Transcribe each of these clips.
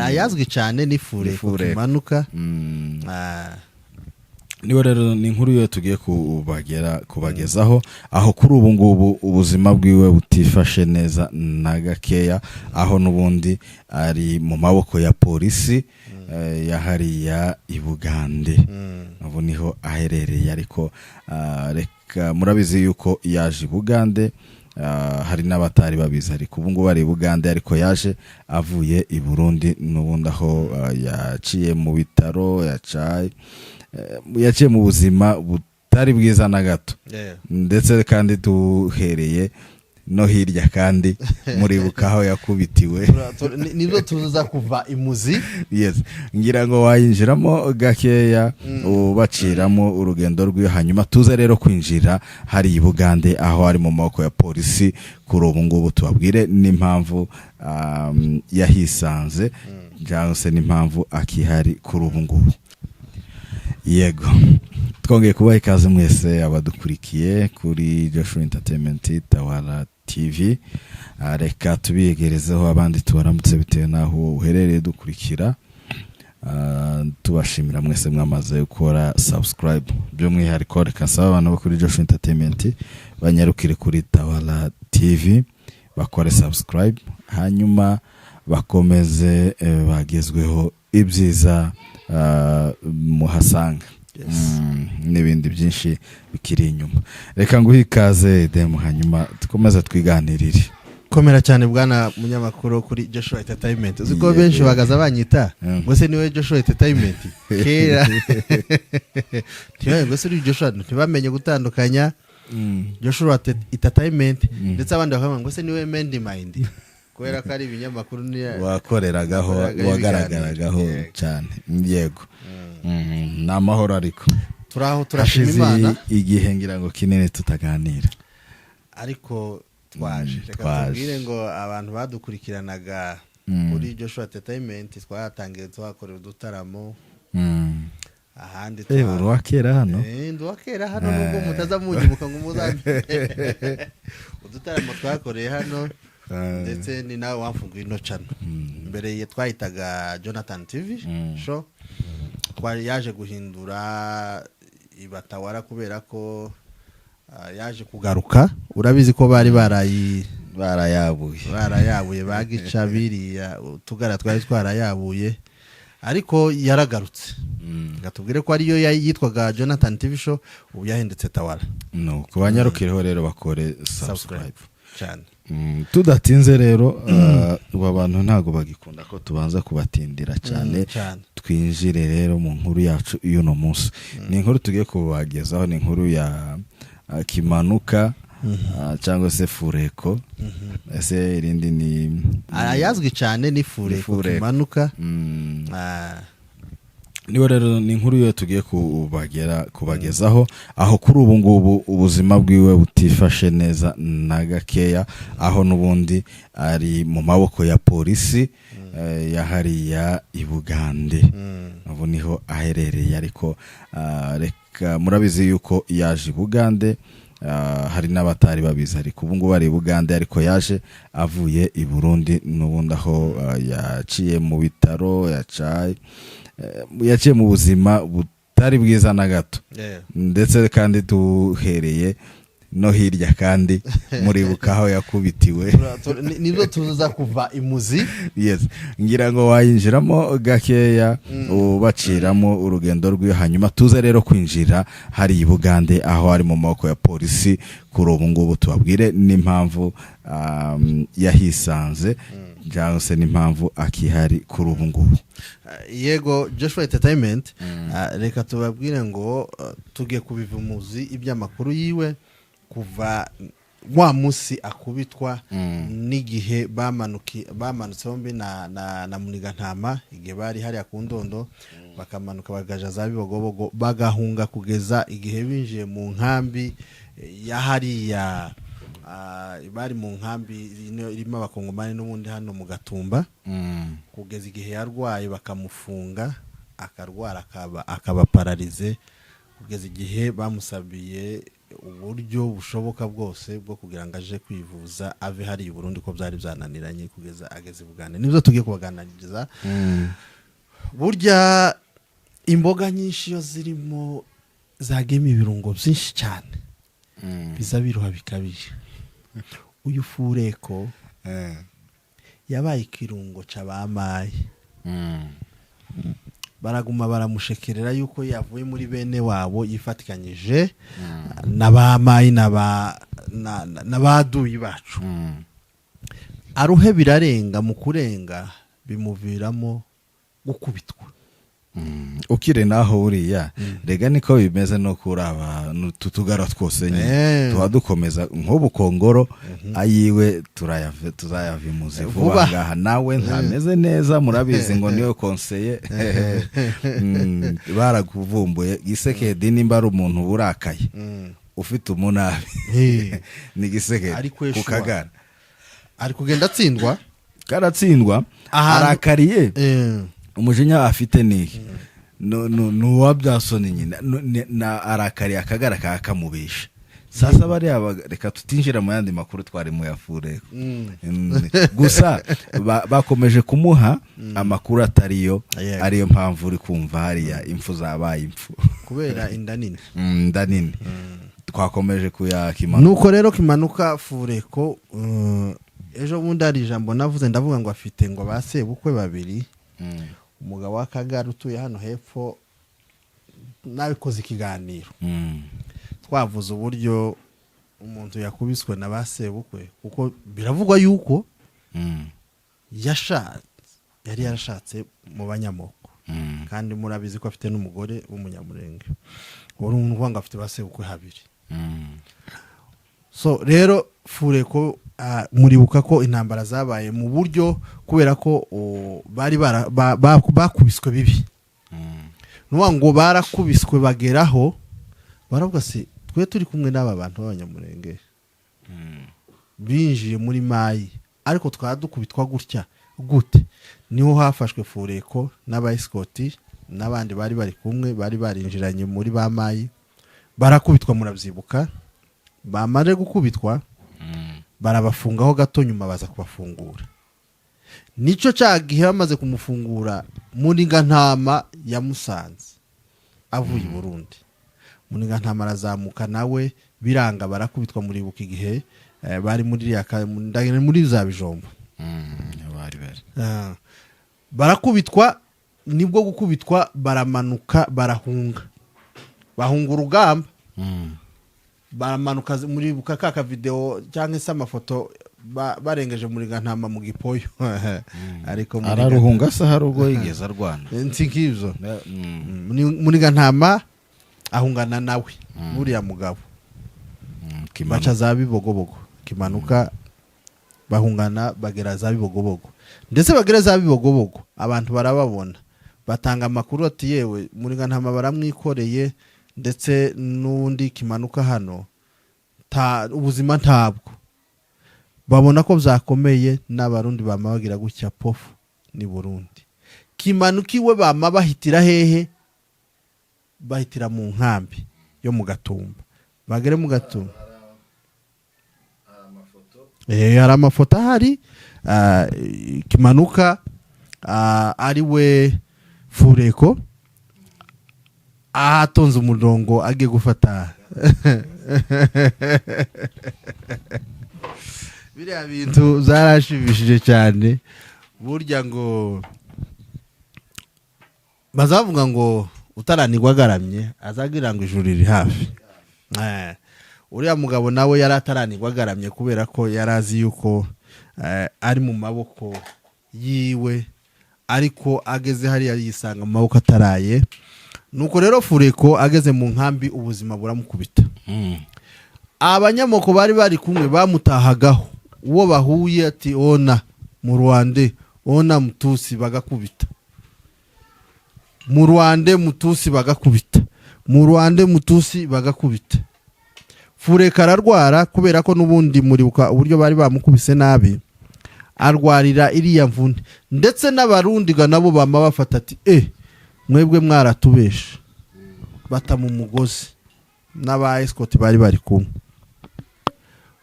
ayazwi cyane ni Fureko Kimanuka. niwe rero ni inkuru yo tugiye kubagezaho aho kuri ubu ngubu ubuzima bwiwe butifashe neza na gakeya, aho nubundi ari mu maboko ya polisi yahariya i Bugande. Ubu niho aherereye, ariko reka murabizi yuko yaje i Bugande, hari n'abatari babizi, ariko ubu ngubu ari i Bugande ariko yaje avuye i Burundi, nubundi aho yaciye mu bitaro, yaciye mu buzima butari bwiza na gato. Ndetse kandi tuhereye no hirya kandi muribuka aho yakubitiwe nibyo tuza kuva imuzi. Yes, ngira ngo wayinjiramo gakeya ubaciramo urugendo rwe, hanyuma tuze rero kwinjira hari i Bugande aho ari mu maboko ya polisi kuri ubu ngubu. Tubabwire n'impamvu yahisanze cyangwa se n'impamvu akihari kuri ubu ngubu. Yego, twongeye kubaha ikaze mwese abadukurikiye kuri Joshua Entertainment Tawala TV. Reka tubiyegerezeho abandi tubaramutse bitewe naho uherereye dukurikira. Tubashimira mwese mwamaze gukora subscribe, by'umwihariko reka nsaba abantu bo kuri Joshua Entertainment banyarukire kuri Tawala TV bakore subscribe, hanyuma bakomeze bagezweho ibyiza muhasanga. N'ibindi byinshi bikiri inyuma. Reka nguhe ikaze demo, hanyuma tukomeza twiganirire. Komera cyane bwana munyamakuru kuri Joshua Entertainment. Uziko benshi bagaza banyita ngo se niwe Joshua Entertainment kera ngo se uri Joshua, ntibamenye gutandukanya Joshua Entertainment, ndetse abandi bakavuga ngo se niwe Mendi Mind, kubera ko ari ibinyamakuru wakoreragaho, wagaragaragaho cyane. Yego, n'amahoro ariko turaho turashima Imana. Igihe ngira ngo kinene tutaganira, ariko twaje reka tubwire ngo abantu badukurikiranaga kuri Joshua Entertainment twatangiye twakorera udutaramo ahandi wakera hano ndwakera hano nubwo mutaza munyibuka ngo muzambe udutaramo twakoreye hano, ndetse ni nawe wamfunguye ino channel. Mbere ye twahitaga Jonathan TV show, twari yaje guhindura ibatawara kubera ko yaje kugaruka. Urabizi ko bari barayabuye bagica biriya tugara twari twarayabuye, ariko yaragarutse. Gatubwire ko ariyo yitwaga Jonathan TV show, ubu yahindutse Tawala. No, kubanyarukireho rero bakore subscribe cyane. Tudatinze rero abantu ntago bagikunda ko tubanza kubatindira cyane. Twinjire rero mu nkuru yacu y'uno munsi. Ni inkuru tugiye kubagezaho, ni inkuru ya Kimanuka cyangwa se Fureko. Ese irindi ni ayazwi cyane ni Fureko Kimanuka. niwe rero ni inkuru yo tugiye kubagezaho aho kuri ubu ngubu ubuzima bwiwe butifashe neza na gakeya, aho nubundi ari mu maboko ya polisi yahariya i Bugande. Ubu niho aherereye, ariko reka murabizi yuko yaje i Bugande, hari n'abatari babizi, ariko ubu ngubu ari i Bugande ariko yaje avuye i Burundi, nubundi aho yaciye mu bitaro, yaciye mu buzima butari bwiza na gato. Ndetse kandi tuhereye no hirya kandi muribuka aho yakubitiwe nibyo tuza kuva imuzi. Yes, ngira ngo wayinjiramo gakeya ubaciramo urugendo rwe, hanyuma tuze rero kwinjira hari i Bugande aho ari mu maboko ya polisi kuri ubu ngubu. Tubabwire n'impamvu yahisanze cyangwa se n'impamvu akihari kuri ubu ngubu. Yego, Joshua Entertainment, reka tubabwire ngo tugiye kubiva umuzi ibyamakuru yiwe kuva wa musi akubitwa n'igihe bamanutse bombi na Munigantama, igihe bari hari akundondo bakamanuka bagaja za Bibogobogo bagahunga kugeza igihe binjiye mu nkambi ya hariya. Bari mu nkambi irimo abakongomani n'ubundi hano mu Gatumba, kugeza igihe yarwaye bakamufunga akarwara akaba paralize, kugeza igihe bamusabiye uburyo bushoboka bwose bwo kugira ngo aje kwivuza ave hari i Burundi ko byari byananiranye kugeza ageze i Bugande. Nibyo tugiye kubaganiriza. Burya imboga nyinshi yo zirimo zagema ibirungo byinshi cyane biza biruha bikabije. Uyu Fureko yabaye ikirungo c'abamaye. Baraguma baramushekerera yuko yavuye muri bene wabo yifatikanyije n'abamayi n'abaduyi bacu. Aruhe birarenga, mu kurenga bimuviramo gukubitwa. Ukire naho uriya rega niko bimeze no kuraba tutugara twose nyine tuba dukomeza nk'ubu Kongoro ayiwe tuzayavimuze vuba ngaha nawe ntameze neza murabizi ngo niyo konseye baraguvumbuye Gisekedi nimba ari umuntu burakaye ufite umunabi ni Gisekedi kukagara ari kugenda atsindwa karatsindwa arakariye umujinya afite niki nuwa byasoni nyine na arakari akagara kakamubisha. Sasa bari reka tutinjira mu yandi makuru twari mu ya Fureko gusa bakomeje kumuha amakuru atariyo ariyo mpamvu uri kumva hariya impfu zabaye impfu kubera inda nini twakomeje kuyakimanuka. Nuko rero kimanuka Fureko ejo bundi ari ijambo navuze ndavuga ngo afite ngo basebukwe babiri. Umugabo w'Akagara utuye hano hepfo nabikoze ikiganiro twavuze uburyo umuntu yakubiswe na basebukwe kuko biravugwa yuko yari yarashatse mu banyamoko kandi murabizi ko afite n'umugore w'umunyamurenge urumva ngo afite basebukwe habiri. So rero Fureko muribuka ko intambara zabaye mu buryo kubera ko bari bakubiswe bibi. Nuwa ngo barakubiswe bageraho baravuga se twe turi kumwe n'aba bantu b'abanyamurenge binjiye muri mayi ariko twadukubitwa gutya gute. Niho hafashwe Fureko n'abayiskoti n'abandi bari kumwe bari barinjiranye muri ba mayi barakubitwa muravyibuka. Bamare gukubitwa barabafungaho gato nyuma baza kubafungura. Nico cyagihe bamaze kumufungura Munigantama ya Musanze avuye i Burundi. Munigantama arazamuka nawe biranga barakubitwa muribuka igihe bari muri za Bijombo. Barakubitwa nibwo gukubitwa baramanuka bahunga urugamba. Baramanuka muri bukaka video cyangwa se amafoto barengeje muri Gantama mu gipoyo ariko araruhunga se harugo yigeza Rwanda ntikivyo muri Gantama ahungana nawe buriya mugabo baca za Bibogobogo kimanuka bahungana bagera za Bibogobogo ndetse bagera za Bibogobogo abantu barababona batanga amakuru ati yewe muri Gantama baramwikoreye ndetse n'undi kimanuka hano ubuzima ntabwo babona ko byakomeye n'abarundi bamabagira gutya pofu ni Burundi. Kimanukiwe bama bahitira hehe? Bahitira mu nkambi yo mu Gatumba. Bagere mu Gatumba hari amafoto ahari kimanuka ari we Fureko atonze umurongo agiye gufata biriya bintu zarashimishije cyane. Burya ngo bazavuga ngo utaranirwa agaramye azagira ngo ijuru riri hafi. Uriya mugabo nawe yari ataranirwa agaramye kubera ko yarazi yuko ari mu maboko yiwe ariko ageze hariya yisanga mu maboko ataraye. Nuko rero Fureko ageze mu nkambi ubuzima buramukubita. Abanyamoko bari kumwe bamutahagaho uwo bahuye ati ona mu Rwanda ona Mutusi bagakubita. Mu Rwanda Mutusi bagakubita. Mu Rwanda Mutusi bagakubita. Fureko ararwara kubera ko nubundi muribuka uburyo bari bamukubise nabi. Arwarira iriya mvune ndetse n'abarundi ga nabo bama bafata ati mwebwe mwaratubesha bata mu mugozi n'aba escort bari bari kumwe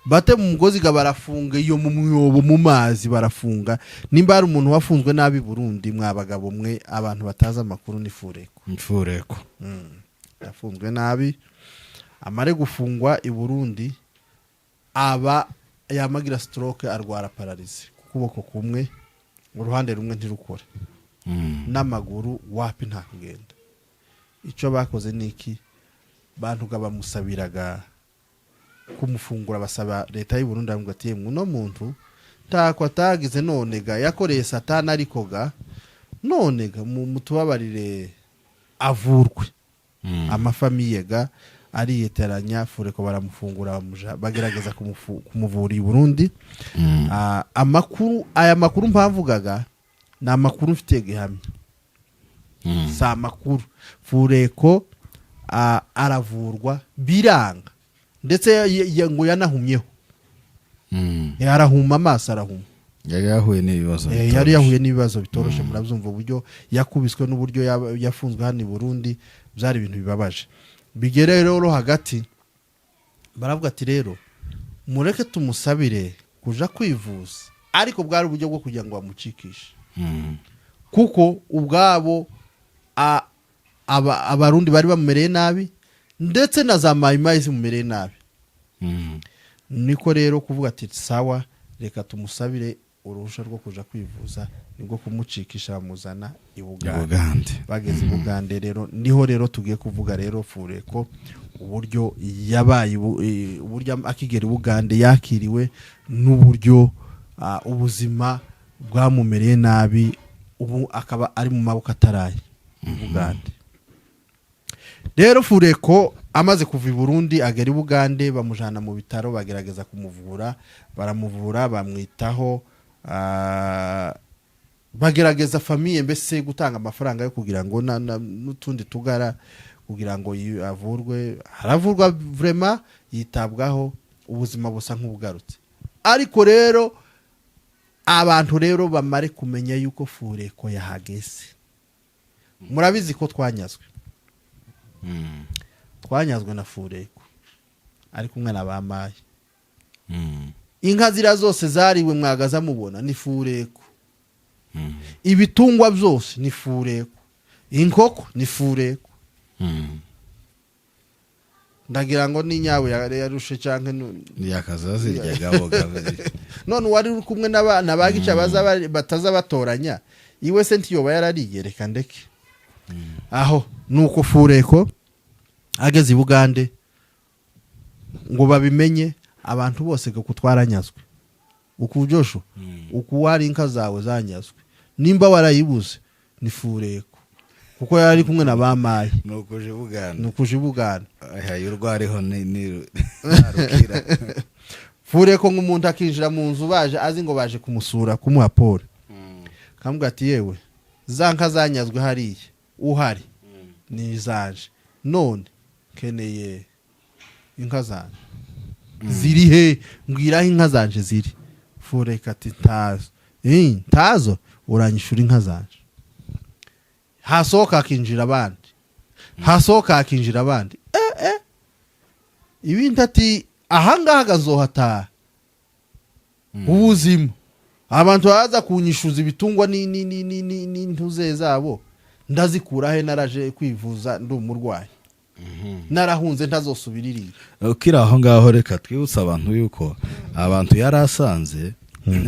bate mu mugozi ga barafunga iyo mu myobo mu mazi barafunga nimba ari umuntu wafunzwe nabi Burundi mwabagabo mwe abantu bataza amakuru ni Fureko yafunzwe nabi amare gufungwa i Burundi aba yamagira stroke arwara paralyze kuboko kumwe uruhande rumwe ntirukore n'amaguru wapi nta kugenda ico bakoze niki bantu bamusabiraga kumufungura basaba leta y'u Burundi ngo atiye muno muntu tako atagize nonega yakoreye satana arikoga nonega mutubabarire avurwe amafamiye ga ari yeteranya Fureko baramufungura bagerageza kumuvura i Burundi aya makuru mpavugaga na makuru mfite gihamya sa makuru Fureko aravurwa biranga ndetse ngo yanahumyeho yarahuma amaso arahuma yari yahuye n'ibibazo bitoroshe murabyumva uburyo yakubiswe n'uburyo yafunzwe hano i Burundi byari ibintu bibabaje bigere rero hagati baravuga ati rero mureke tumusabire kuja kwivuza ariko bwari uburyo bwo kugira ngo bamucikishe kuko ubwabo abarundi bari bamumereye nabi ndetse na za mayimayi zimumereye nabi niko rero kuvuga ati sawa reka tumusabire uruhusha rwo kuja kwivuza nibwo kumucikisha bamuzana i Bugande bageze i Bugande rero niho rero tugiye kuvuga rero Fureko uburyo yabaye uburyo akigera i Bugande yakiriwe n'uburyo ubuzima bwamumereye nabi ubu akaba ari mu maboko ataraye i Bugande rero Fureko amaze kuva i Burundi agera i Bugande bamujana mu bitaro bagerageza kumuvura baramuvura bamwitaho bagerageza famiye mbese gutanga amafaranga yo kugira ngo n'utundi tugara kugira ngo avurwe haravurwa vraiment yitabwaho ubuzima busa nk'ubugarutse ariko rero abantu rero bamare kumenya yuko Fureko yahageze murabizi ko twanyazwe na Fureko ariko umwe nabamaye inka zira zose zariwe mwagaza mubona ni Fureko ibitungwa byose ni Fureko inkoko ni Fureko ndagira ngo ni nyawe yarushe canke yakazazi ryagaboga none wari uri kumwe n'abana bagica bataza batoranya iwe senti yoba yarariye reka ndeke aho nuko Fureko ageze i Bugande ngo babimenye abantu bose ko kutwaranyazwe ukujosho ukuwari inka zawe zanyazwe nimba warayibuze ni Fureko kuko yari kumwe na bamaye nukuje Bugande ayurwareho ni Fureko nk'umuntu akinjira mu nzu baje azi ngo baje kumusura kumuha pole kambwa ati yewe zanka zanyazwe hariye uhari ni zaje none keneye inka zanje ziri he mbwiraho inka zanje ziri Fureko ati ntazo uranyishura inka zanje hasohoka akinjira abandi ibindi ati ahangaha gazohataha ubuzima abantu baza kunyishuza ibitungwa n'intuze zabo ndazikura he naraje kwivuza ndi umurwayi narahunze ntazosubiririye ukira aho ngaho reka twibutsa abantu yuko abantu yarasanze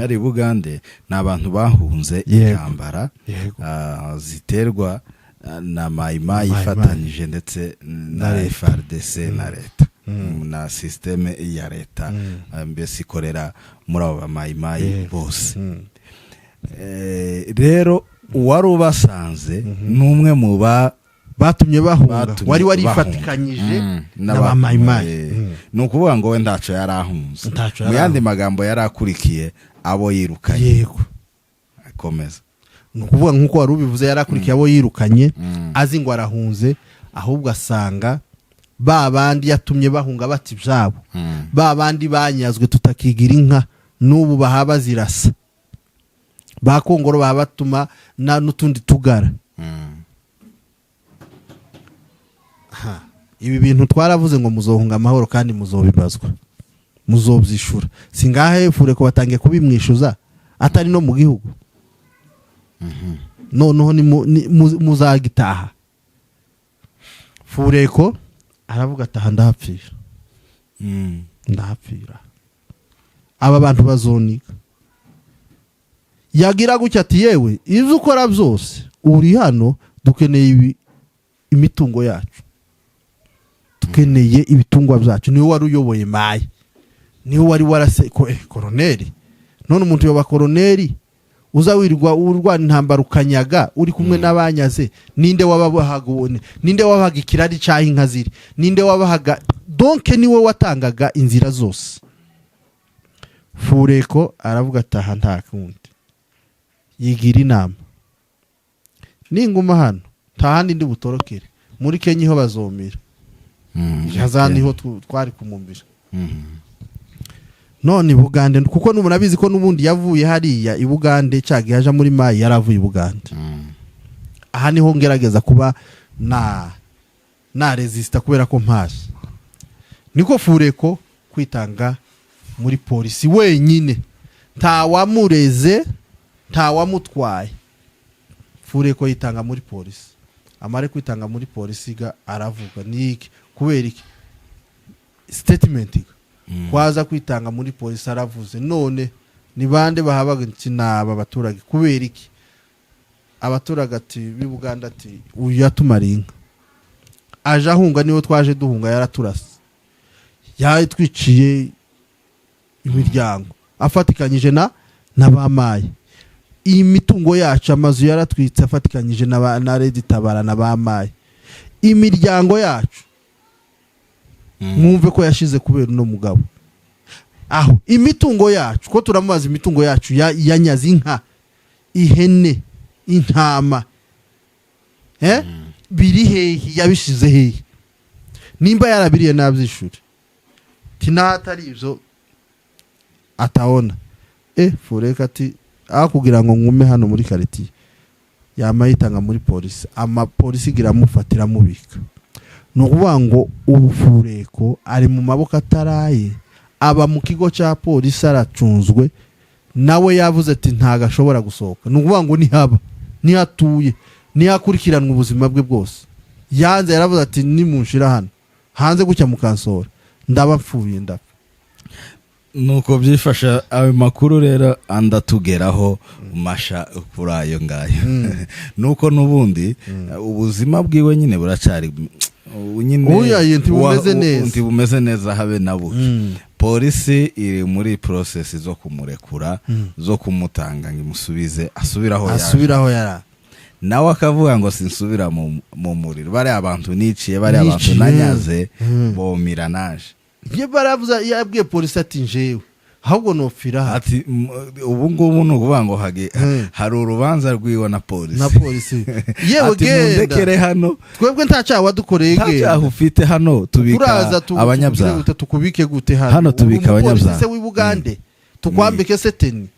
ari Bugande n'abantu bahunze intambara ziterwa na mayimayi ifatanyije ndetse na FARDC na leta na systeme ya leta mbese ikorera muri abo mayimayi bose rero uwari ubasanze n'umwe mu batumye bahunga wari warifatikanyije n'abamayimayi nukuvuga ngo we ndaco yarahunze mu yandi magambo yarakurikiye abo yirukanye yego akomeza nukuvuga nkuko wari ubivuze yarakurikiye abo yirukanye azi ngo arahunze ahubwo asanga ba bandi yatumye bahunga bati byabo ba bandi banyazwe tutakigira inka n'ubu bahaba zirasa bakongoro babatuma n'utundi tugara ibi bintu twaravuze ngo muzohunga amahoro kandi muzobibazwa muzobyishura singahe Fureko batangiye kubimwishuza atari no mu gihugu noneho muzagitaha. Fureko aravuga ataha ndahapfira ndahapfira aba bantu bazonika yagira gutya ati yewe ivyo ukora byose uri hano dukeneye imitungo yacu dukeneye ibitungwa byacu niwe wari uyoboye maye niwe wari warase koroneri none umuntu yoba koroneri uza wirirwa urwana intambara ukanyaga uri kumwe n'abanyaze ninde wabahaga ninde wabahaga ikirari cyaho inka ziri ninde wabahaga donc niwe watangaga inzira zose. Fureko aravuga ataha nta kundi yigira inama ninguma hano tahandi ndi butorokere muri Kenya ho bazomira yazani ho twari kumumbira none Bugande kuko n'umunabizi ko nubundi yavuye hariya i Bugande cyage yaje muri Mayi yaravuye i Bugande aha niho ngerageza kuba na resista kubera ko mpaje niko Fureko kwitanga muri polisi wenyine nta wamureze nta wamutwaye. Fureko yitanga muri polisi amare kwitanga muri polisi ga aravuga niki kubera iki statement kwaza kwitanga muri polisi aravuze none ni bande bahabaga naba abaturage kubera iki abaturage ati bi Buganda ati uyu yatumaringa aje ahunga niwe twaje duhunga yaraturase yatwiciye imiryango afatikanyije na bamaye imitungo yacu amazu yaratwitse afatikanyije na Red Tabara na bamaye imiryango yacu mwumve ko yashize kubera no mugabo aho imitungo yacu ko turamubaza imitungo yacu yanyaze inka ihene intama biri hehe yabishize hehe nimba yarabiriye nabyishuri tinatari ivyo ataona Fureko ati kugira ngo ngume hano muri quartier yamayitanga muri polisi ama polisi gira mufatira mubika no kuvuga ngo ubu Fureko ari mu maboko ataraye aba mu kigo cya polisi aracunzwe nawe yavuze ati ntaga ashobora gusohoka no kuvuga ngo nihaba nihatuye nihakurikiranwa ubuzima bwe bwose yanze yaravuze ati nimunshira hano hanze gucya mukansora ndaba mfuye ndapfa. Nuko byifasha ayo makuru rero andatugeraho masha kuri ayo ngayo nuko nubundi ubuzima bwiwe nyine buracari nyine bumeze neza habe nabo polisi iri muri process zo kumurekura zo kumutanga ngimusubize asubiraho yara nawe akavuga ngo sinsubira mu muriro bari abantu niciye bari abantu nanyaze bomira naje ye baravuza yabwiye polisi ati njewe ahubwo nopfira ati ubu ngubu nukuvuga ngo hari urubanza rwiwe na polisi yewe genda hano twebwe nta cyaha wadukoreye nta cyaha ufite hano tubika abanyabyaha tukubike gute hano tubika abanyabyaha se w'Ibugande tukwambike seteni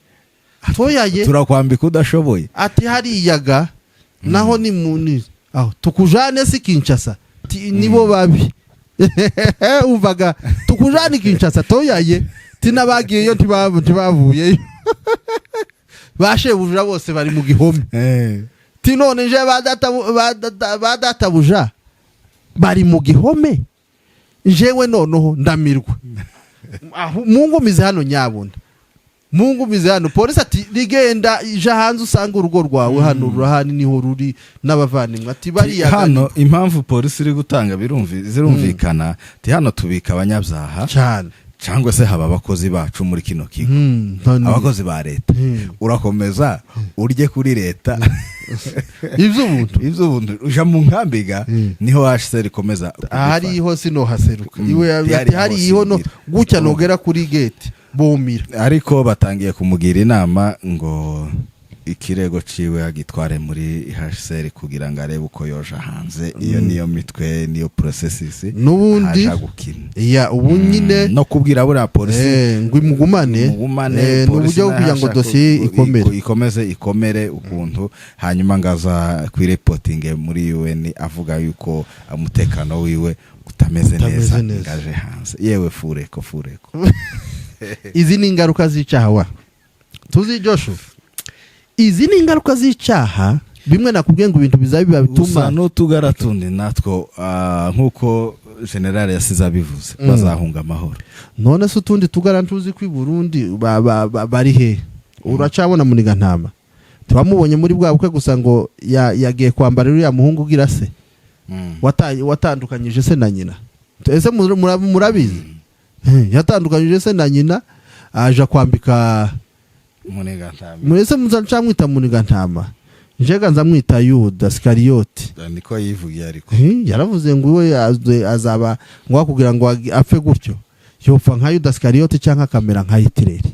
toyaye turakwambika udashoboye ati hariyaga naho ni muni aho tukujane si Kinshasa nibo babi umvaga tukujane Kinshasa toyaye tinabagiyeyo ntibavuye bashebuje bose bari mu gihome tinone nje badatabuja bari mu gihome jewe noneho ndamirwa Mungu mize hano nyabona Mungu mize hano polisi ati rigenda ija hanze usanga urugo rwawe hano urahani niho ruri n'abavandimwe ati bari hano impamvu polisi iri gutanga zirumvikana ti hano tubika abanyabyaha cyane cyangwa se haba abakozi bacu muri kino kigo abakozi ba leta urakomeza urye kuri leta ivyo buntu uja mu nkambiga niho washise komeza hari ho sino haseruka iwe hari ho no gucya nogera kuri gate bomira ariko batangiye kumugira inama ngo ikirego ciwe agitware muri HCR kugira ngo arebe uko yoja hanze iyo niyo mitwe niyo processes nubundi ya ubu nyine no kubwira bura polisi ngo imugumane n'uburyo kugira ngo dossier ikomere ukuntu hanyuma ngaza kwireporting muri UN avuga yuko umutekano wiwe utameze neza ngaje hanze yewe fureko izi ni ingaruka z'icyaha tuzi Joshua izi ni ingaruka z'icyaha bimwe nakubwiye ngo ibintu bizabiba bituma no tugaratundi natwo nkuko general yasize abivuze bazahunga amahoro none se utundi tugarantuzi kwi Burundi bari he uracabona muniga ntama twamubonye muri bwa bukwe gusa ngo yagiye kwambara uriya muhungu ugira se watandukanyije se na nyina ese murabizi yatandukanyije se na nyina aja kwambika Muniga ntama mwese muzacamwita muniga ntama njega nzamwita Yuda Iskariyoti niko yivugiye ariko yaravuze ngo we azaba ngo kugira ngo apfe gutyo yopfa nka Yuda Iskariyoti cyangwa kamera nka Hitireri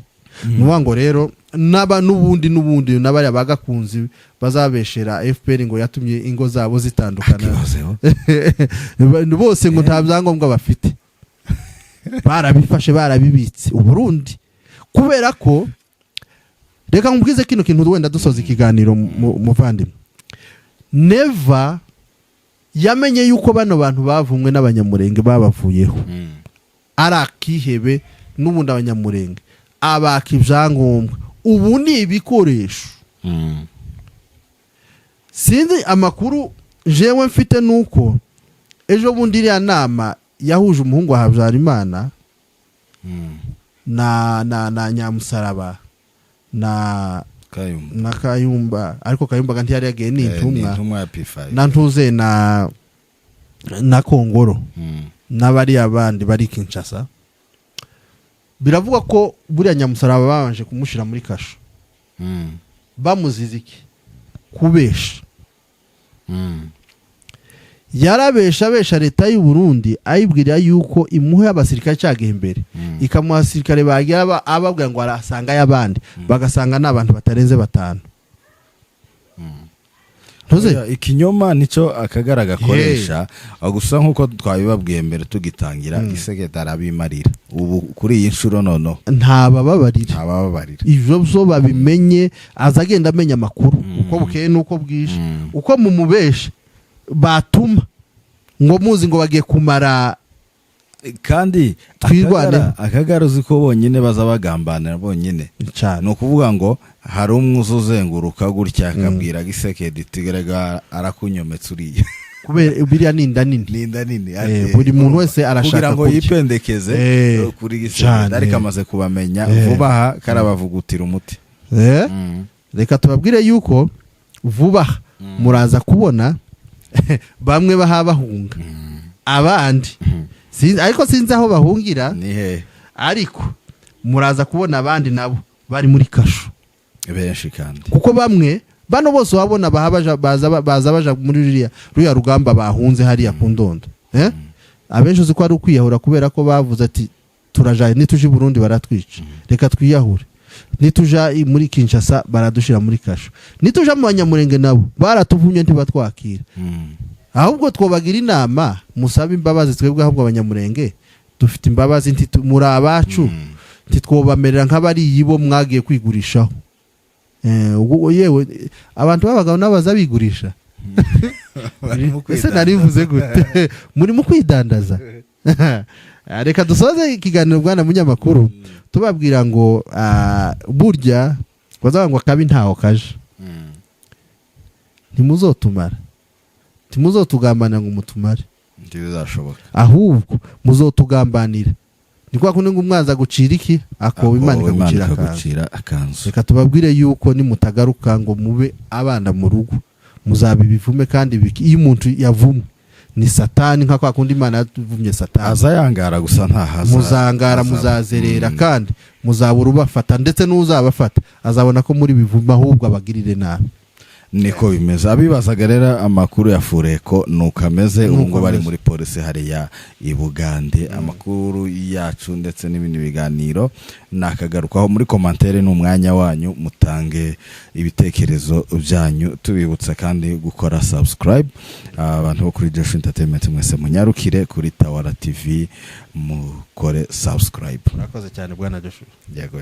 nuwango rero naba nubundi nabari bagakunzi bazabeshera FPR ngo yatumye ingo zabo zitandukana bose ngo nta byangombwa bafite barabifashe barabibitse uburundi kubera ko reka nkubwize kino kintu wenda dusoza ikiganiro muvandimwe Neva yamenye yuko bano bantu bavumwe n'abanyamurenge babavuyeho arakihebe n'ubundi abanyamurenge abaka ibyangombwa ubu ni ibikoresho sinzi amakuru jewe mfite nuko ejo bundi iriya nama yahuje umuhungu wa Habyarimana na Nyamusaraba na Kayumba ariko Kayumba ntiyari yagiye n'intumwa ya P5 na ntuze na Kongoro n'abari abandi bari Kinshasa biravuga ko buriya Nyamusaraba babanje kumushira muri kasho bamuzize iki kubesha yarabesha leta y'u Burundi ayibwira yuko imuhe abasirikare cyagiye imbere ikamuha abasirikare bagira ababwira ngo arasanga y'abandi bagasanga n'abantu batarenze 5 ikinyoma nico akagaraga koresha gusa nkuko twabibabwiye mbere tugitangira isekretari abimarira ubu kuri iyi nshuro nono ntabababarira ivyo byo babimenye azagenda amenya makuru uko bukeye nuko bwije uko mumubeshe batuma ngo muzi ngo bagiye kumara kandi akagaruzi ko bonyine bazabagambanira bonyine no kuvuga ngo hari umwuzuzenguruka gutya akabwira gisekedi tigerega arakunyometse uriye kubera biriya ninda nini buri muntu wese arashaka kugira ngo yipendekeze kuri gisekedi ariko amaze kubamenya vuba karabavugutira umuti reka tubabwire yuko vuba muraza kubona bamwe bahunga abandi ariko sinzi aho bahungira ariko muraza kubona abandi nabo bari muri kasho benshi kandi kuko bamwe bano bose wabona baza baja muri ruya rugamba bahunze hariya ku Ndondo abenshi uzi ko ari ukwiyahura kubera ko bavuze ati turajaye nituje i Burundi baratwica reka twiyahure nituja muri Kinshasa baradushira muri kasho nituja mu banyamurenge nabo baratuvumye ntibatwakira ahubwo twobagira inama musabe imbabazi twebwe ahubwo abanyamurenge dufite imbabazi muri abacu ntitwobamerera nk'abari yibo mwagiye kwigurishaho ubwo yewe abantu babagabo n'abaza bigurisha ese narivuze gute muri mu kwidandaza reka dusoze ikiganiro bwana munyamakuru tubabwira ngo burya bazavuga ngo akabi ntaho kaje ntimuzotumara ntimuzotugambanira ngo mutumare ntibizashoboka ahubwo muzotugambanira ni kwa kundi ngo umwanza gucira iki akoba Imana ikagucira akanzu reka tubabwire yuko nimutagaruka ngo mube abana mu rugo muzabe bivume kandi iyo umuntu yavumwe ni satani nka kwa kundi Imana yatuvumye satani azayangara gusa ntahaza muzangara muzazerera kandi muzabura ubafata ndetse n'uzabafata azabona ko muri bivuma ahubwo abagirire nabi niko bimeze. Abibazaga rero amakuru ya Fureko nuko ameze, ubwo bari muri polisi hariya i Bugande. Amakuru yacu ndetse n'ibindi biganiro nakagarukaho muri commentaire n'umwanya wanyu, mutange ibitekerezo byanyu, tubibutsa kandi gukora subscribe. Abantu bo kuri Josh Entertainment mwese munyarukire kuri Tawara TV mukore subscribe. Murakoze cyane bwana Joshua. Yego.